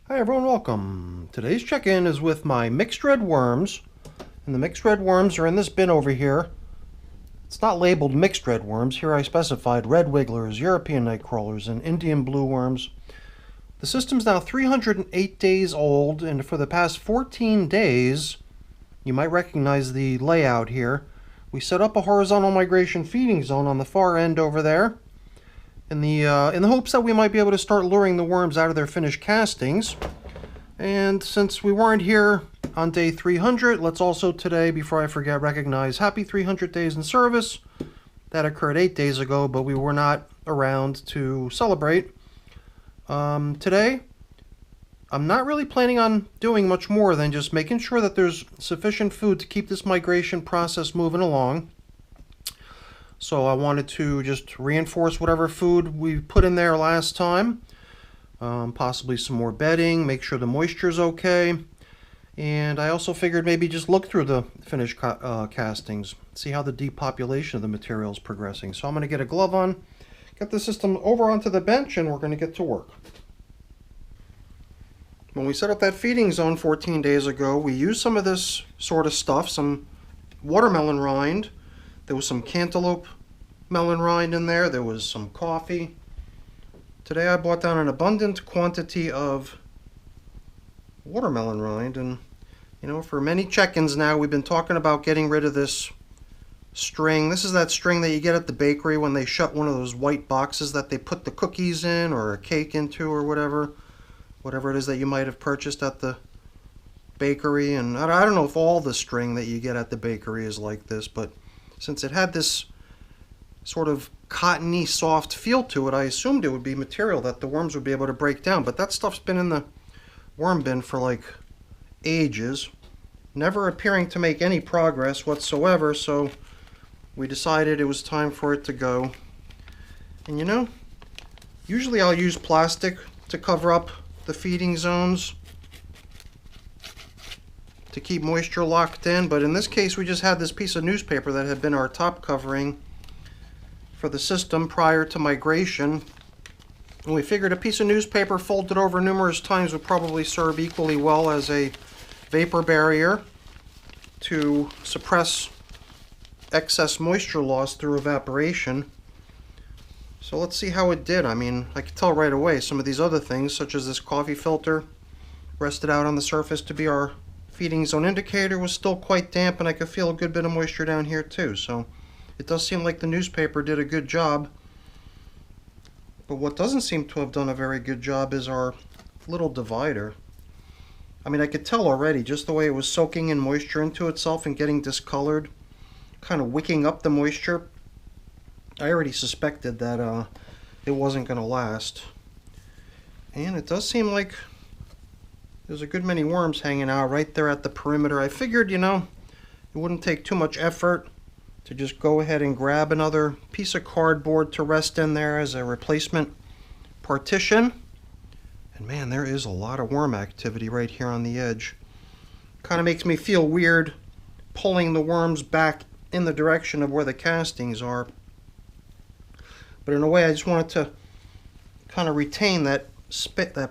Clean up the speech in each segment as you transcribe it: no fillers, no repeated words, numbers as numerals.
Hi everyone, welcome. Today's check-in is with my mixed red worms, and the mixed red worms are in this bin over here. It's not labeled mixed red worms. Here I specified red wigglers, European night crawlers, and Indian blue worms. The system's now 308 days old, and for the past 14 days, you might recognize the layout here. We set up a horizontal migration feeding zone on the far end over there, in the hopes that we might be able to start luring the worms out of their finished castings. And since we weren't here on day 300, let's also today, before I forget, recognize happy 300 days in service. That occurred 8 days ago, but we were not around to celebrate. Today, I'm not really planning on doing much more than just making sure that there's sufficient food to keep this migration process moving along. So I wanted to just reinforce whatever food we put in there last time. Possibly some more bedding, make sure the moisture's okay. And I also figured maybe just look through the finished castings, see how the depopulation of the material is progressing. So I'm going to get a glove on, get the system over onto the bench, and we're going to get to work. When we set up that feeding zone 14 days ago, we used some of this sort of stuff, some watermelon rind. There was some cantaloupe melon rind in there. There was some coffee. Today I bought down an abundant quantity of watermelon rind, and you know, for many check-ins now we've been talking about getting rid of this string. This is that string that you get at the bakery when they shut one of those white boxes that they put the cookies in or a cake into or whatever it is that you might have purchased at the bakery. And I don't know if all the string that you get at the bakery is like this, but since it had this sort of cottony soft feel to it, I assumed it would be material that the worms would be able to break down. But that stuff's been in the worm bin for like ages, never appearing to make any progress whatsoever, so we decided it was time for it to go. And you know, usually I'll use plastic to cover up the feeding zones to keep moisture locked in, but in this case we just had this piece of newspaper that had been our top covering for the system prior to migration, and we figured a piece of newspaper folded over numerous times would probably serve equally well as a vapor barrier to suppress excess moisture loss through evaporation. So let's see how it did. I mean, I could tell right away some of these other things, such as this coffee filter rested out on the surface to be our feeding zone indicator, was still quite damp, and I could feel a good bit of moisture down here too. So it does seem like the newspaper did a good job. But what doesn't seem to have done a very good job is our little divider. I mean, I could tell already just the way it was soaking in moisture into itself and getting discolored, kind of wicking up the moisture. I already suspected that it wasn't going to last. And it does seem like there's a good many worms hanging out right there at the perimeter. I figured, you know, it wouldn't take too much effort to just go ahead and grab another piece of cardboard to rest in there as a replacement partition. And man, there is a lot of worm activity right here on the edge. Kind of makes me feel weird pulling the worms back in the direction of where the castings are. But in a way, I just wanted to kind of retain that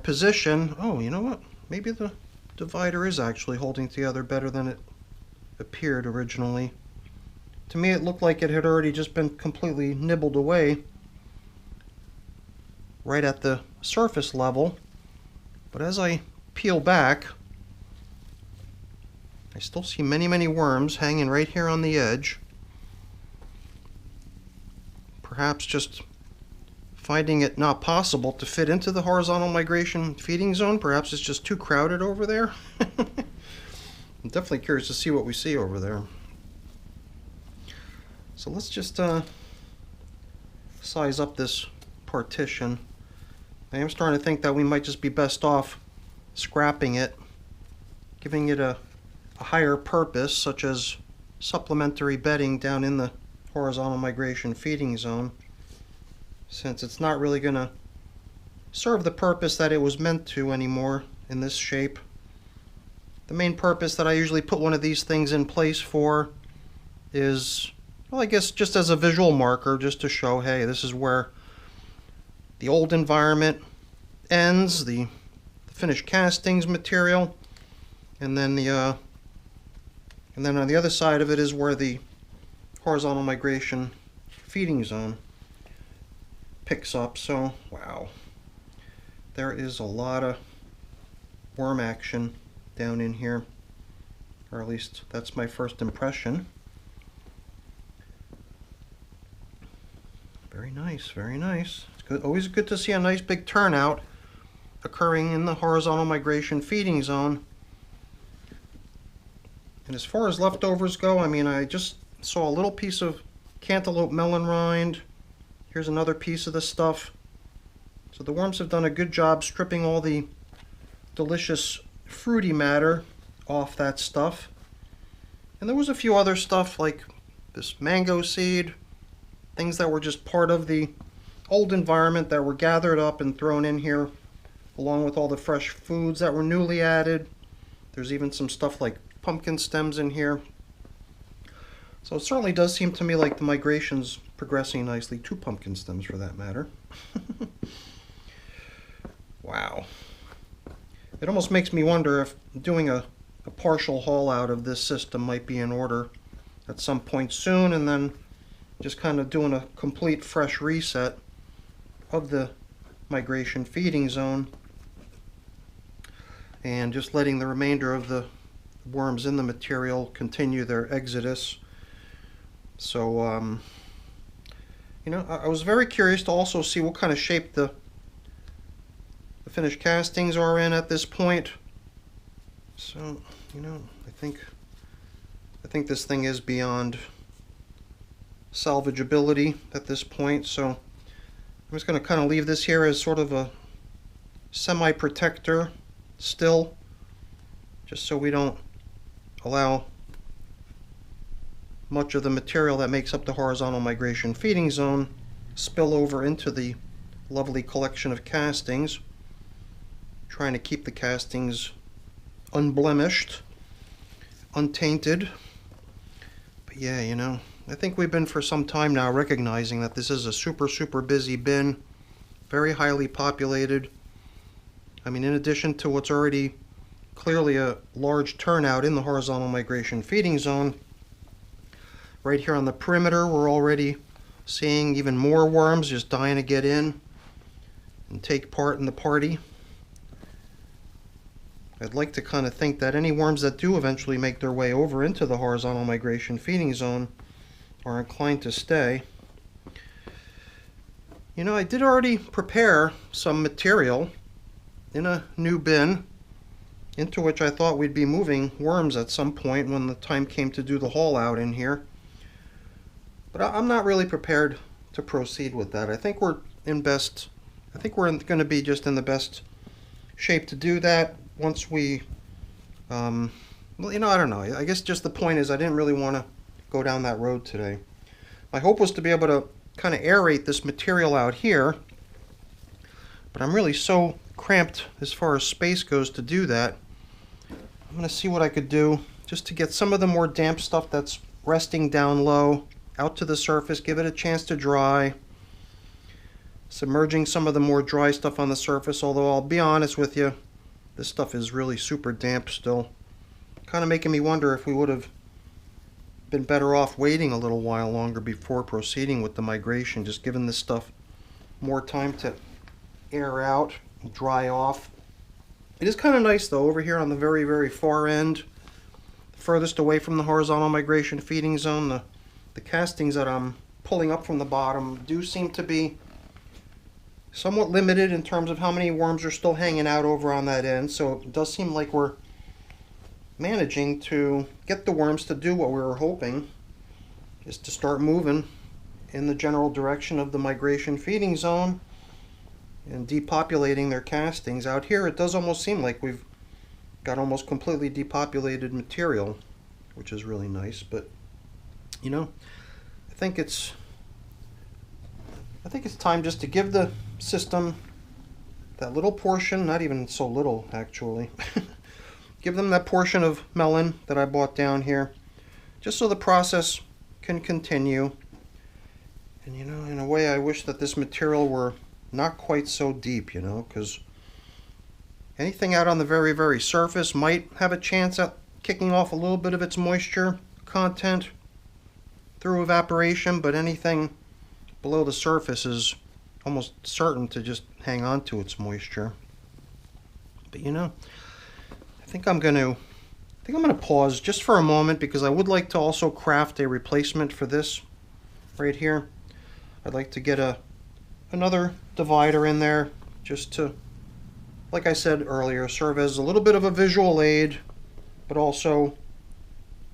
position. Oh, you know what? Maybe the divider is actually holding together better than it appeared originally. To me, it looked like it had already just been completely nibbled away right at the surface level. But as I peel back, I still see many, many worms hanging right here on the edge. Perhaps just finding it not possible to fit into the horizontal migration feeding zone. Perhaps it's just too crowded over there. I'm definitely curious to see what we see over there. So let's just size up this partition. I am starting to think that we might just be best off scrapping it, giving it a higher purpose, such as supplementary bedding down in the horizontal migration feeding zone, since it's not really going to serve the purpose that it was meant to anymore in this shape. The main purpose that I usually put one of these things in place for is, well, I guess just as a visual marker, just to show, hey, this is where the old environment ends, the finished castings material, and then on the other side of it is where the horizontal migration feeding zone picks up. So wow, there is a lot of worm action down in here, or at least that's my first impression. Very nice, very nice. It's good, always good to see a nice big turnout occurring in the horizontal migration feeding zone. And as far as leftovers go, I mean, I just saw a little piece of cantaloupe melon rind. Here's another piece of the stuff. So the worms have done a good job stripping all the delicious fruity matter off that stuff. And there was a few other stuff like this mango seed, things that were just part of the old environment that were gathered up and thrown in here, along with all the fresh foods that were newly added. There's even some stuff like pumpkin stems in here. So it certainly does seem to me like the migration's progressing nicely. 2 pumpkin stems for that matter. Wow. It almost makes me wonder if doing a partial haul out of this system might be in order at some point soon, and then just kind of doing a complete fresh reset of the migration feeding zone and just letting the remainder of the worms in the material continue their exodus. So you know, I was very curious to also see what kind of shape the finished castings are in at this point. So, you know, I think this thing is beyond salvageability at this point, so I'm just going to kind of leave this here as sort of a semi-protector still, just so we don't allow much of the material that makes up the horizontal migration feeding zone spill over into the lovely collection of castings. Trying to keep the castings unblemished, untainted. But yeah, you know, I think we've been for some time now recognizing that this is a super busy bin, very highly populated. I mean, in addition to what's already clearly a large turnout in the horizontal migration feeding zone, right here on the perimeter we're already seeing even more worms just dying to get in and take part in the party. I'd like to kind of think that any worms that do eventually make their way over into the horizontal migration feeding zone are inclined to stay. You know, I did already prepare some material in a new bin into which I thought we'd be moving worms at some point when the time came to do the haul out in here. But I'm not really prepared to proceed with that. I think we're going to be just in the best shape to do that once we, well, you know, I don't know. I guess just the point is I didn't really want to go down that road today. My hope was to be able to kind of aerate this material out here, but I'm really so cramped as far as space goes to do that. I'm going to see what I could do just to get some of the more damp stuff that's resting down low out to the surface, give it a chance to dry, submerging some of the more dry stuff on the surface, although I'll be honest with you, this stuff is really super damp still. Kind of making me wonder if we would have been better off waiting a little while longer before proceeding with the migration, just giving this stuff more time to air out, dry off. It is kind of nice though, over here on the very far end, furthest away from the horizontal migration feeding zone, the castings that I'm pulling up from the bottom do seem to be somewhat limited in terms of how many worms are still hanging out over on that end, so it does seem like we're managing to get the worms to do what we were hoping, is to start moving in the general direction of the migration feeding zone and depopulating their castings. Out here it does almost seem like we've got almost completely depopulated material, which is really nice. But you know, I think it's time just to give the system that little portion, not even so little actually, give them that portion of melon that I bought down here, just so the process can continue. And you know, in a way, I wish that this material were not quite so deep, you know, because Anything out on the very, very surface might have a chance at kicking off a little bit of its moisture content through evaporation, but anything below the surface is almost certain to just hang on to its moisture. But you know, I think I'm gonna pause just for a moment, because I would like to also craft a replacement for this right here. I'd like to get another divider in there, just to, like I said earlier, serve as a little bit of a visual aid, but also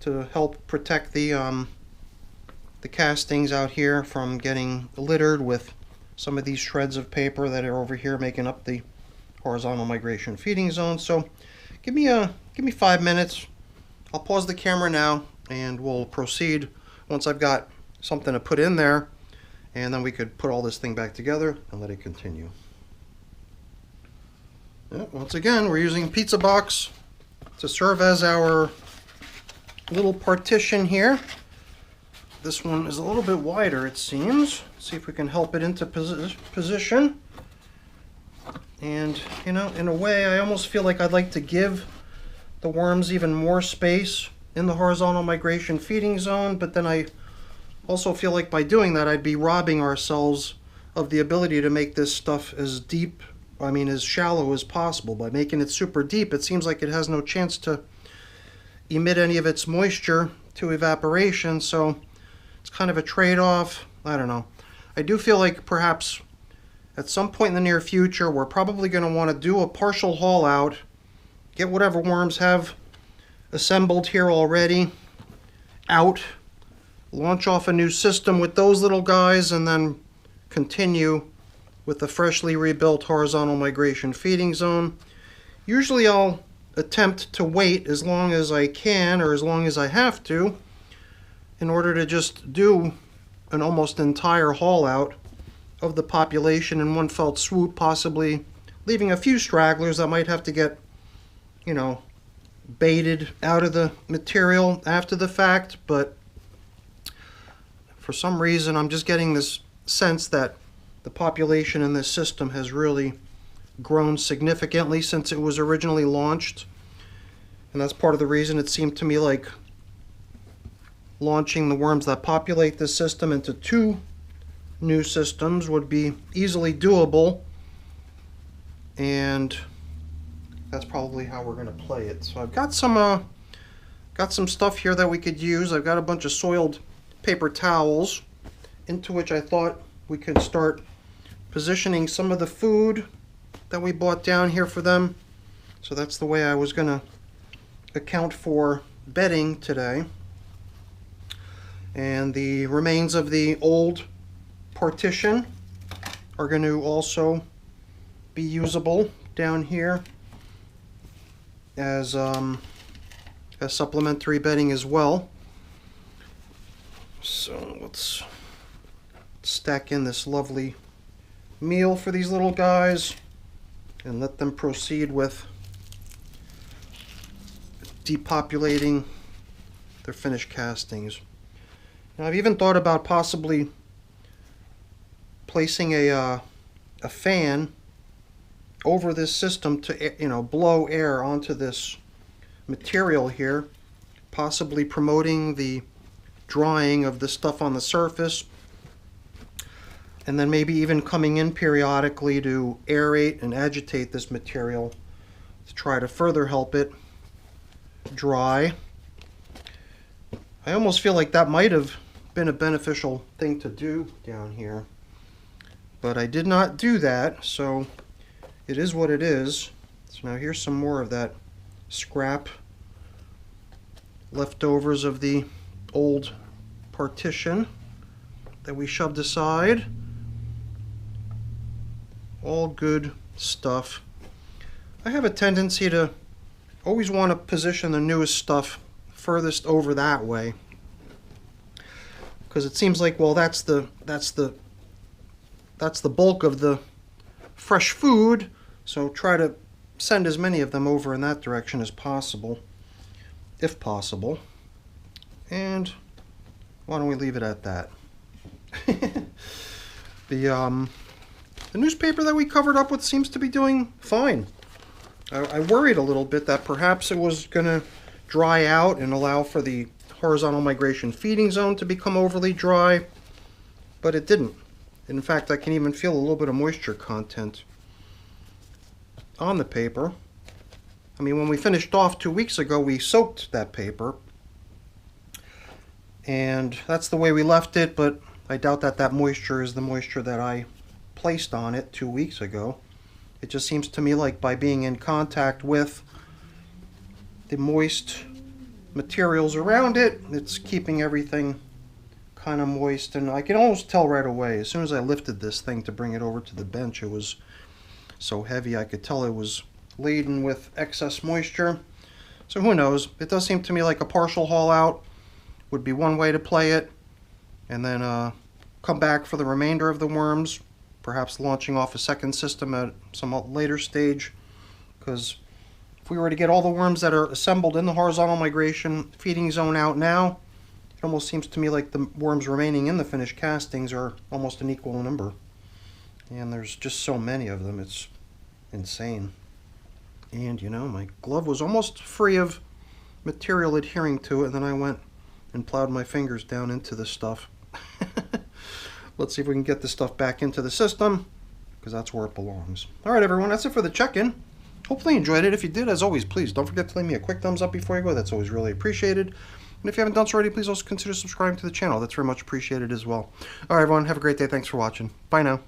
to help protect the castings out here from getting littered with some of these shreds of paper that are over here making up the horizontal migration feeding zone. So give me 5 minutes. I'll pause the camera now and we'll proceed once I've got something to put in there, and then we could put all this thing back together and let it continue. Yeah, once again, we're using pizza box to serve as our little partition here. This one is a little bit wider, it seems. Let's see if we can help it into position. And, you know, in a way, I almost feel like I'd like to give the worms even more space in the horizontal migration feeding zone, but then I also feel like by doing that, I'd be robbing ourselves of the ability to make this stuff as deep, as shallow as possible. By making it super deep, it seems like it has no chance to emit any of its moisture to evaporation, so it's kind of a trade-off. I don't know. I do feel like perhaps at some point in the near future, we're probably going to want to do a partial haul out, get whatever worms have assembled here already out, launch off a new system with those little guys, and then continue with the freshly rebuilt horizontal migration feeding zone. Usually I'll attempt to wait as long as I can, or as long as I have to, in order to just do an almost entire haul out of the population in one fell swoop, possibly leaving a few stragglers that might have to get, you know, baited out of the material after the fact. But for some reason, I'm just getting this sense that the population in this system has really grown significantly since it was originally launched. And that's part of the reason it seemed to me like launching the worms that populate this system into 2 new systems would be easily doable, and that's probably how we're going to play it. So I've got some stuff here that we could use. I've got a bunch of soiled paper towels into which I thought we could start positioning some of the food that we bought down here for them. So that's the way I was going to account for bedding today. And the remains of the old partition are going to also be usable down here as supplementary bedding as well. So let's stack in this lovely meal for these little guys and let them proceed with depopulating their finished castings. Now, I've even thought about possibly placing a fan over this system to, you know, blow air onto this material here, possibly promoting the drying of the stuff on the surface, and then maybe even coming in periodically to aerate and agitate this material to try to further help it dry. I almost feel like that might have been a beneficial thing to do down here, but I did not do that, so it is what it is. So now here's some more of that scrap leftovers of the old partition that we shoved aside. All good stuff. I have a tendency to always want to position the newest stuff furthest over that way, because it seems like, well, that's the bulk of the fresh food, so try to send as many of them over in that direction as possible, if possible. And why don't we leave it at that? The newspaper that we covered up with seems to be doing fine. I worried a little bit that perhaps it was going to dry out and allow for the horizontal migration feeding zone to become overly dry, but it didn't. In fact, I can even feel a little bit of moisture content on the paper. I mean, when we finished off 2 weeks ago, we soaked that paper, and that's the way we left it, but I doubt that that moisture is the moisture that I placed on it 2 weeks ago. It just seems to me like by being in contact with the moist materials around it, it's keeping everything kind of moist, and I can almost tell right away. As soon as I lifted this thing to bring it over to the bench, it was so heavy I could tell it was laden with excess moisture. So who knows? It does seem to me like a partial haul out would be one way to play it, and then come back for the remainder of the worms, perhaps launching off a second system at some later stage, because if we were to get all the worms that are assembled in the horizontal migration feeding zone out now, it almost seems to me like the worms remaining in the finished castings are almost an equal number. And there's just so many of them, it's insane. And you know, my glove was almost free of material adhering to it, and then I went and plowed my fingers down into the stuff. Let's see if we can get this stuff back into the system, because that's where it belongs. Alright everyone, that's it for the check-in. Hopefully you enjoyed it. If you did, as always, please don't forget to leave me a quick thumbs up before you go. That's always really appreciated. And if you haven't done so already, please also consider subscribing to the channel. That's very much appreciated as well. Alright everyone, have a great day. Thanks for watching. Bye now.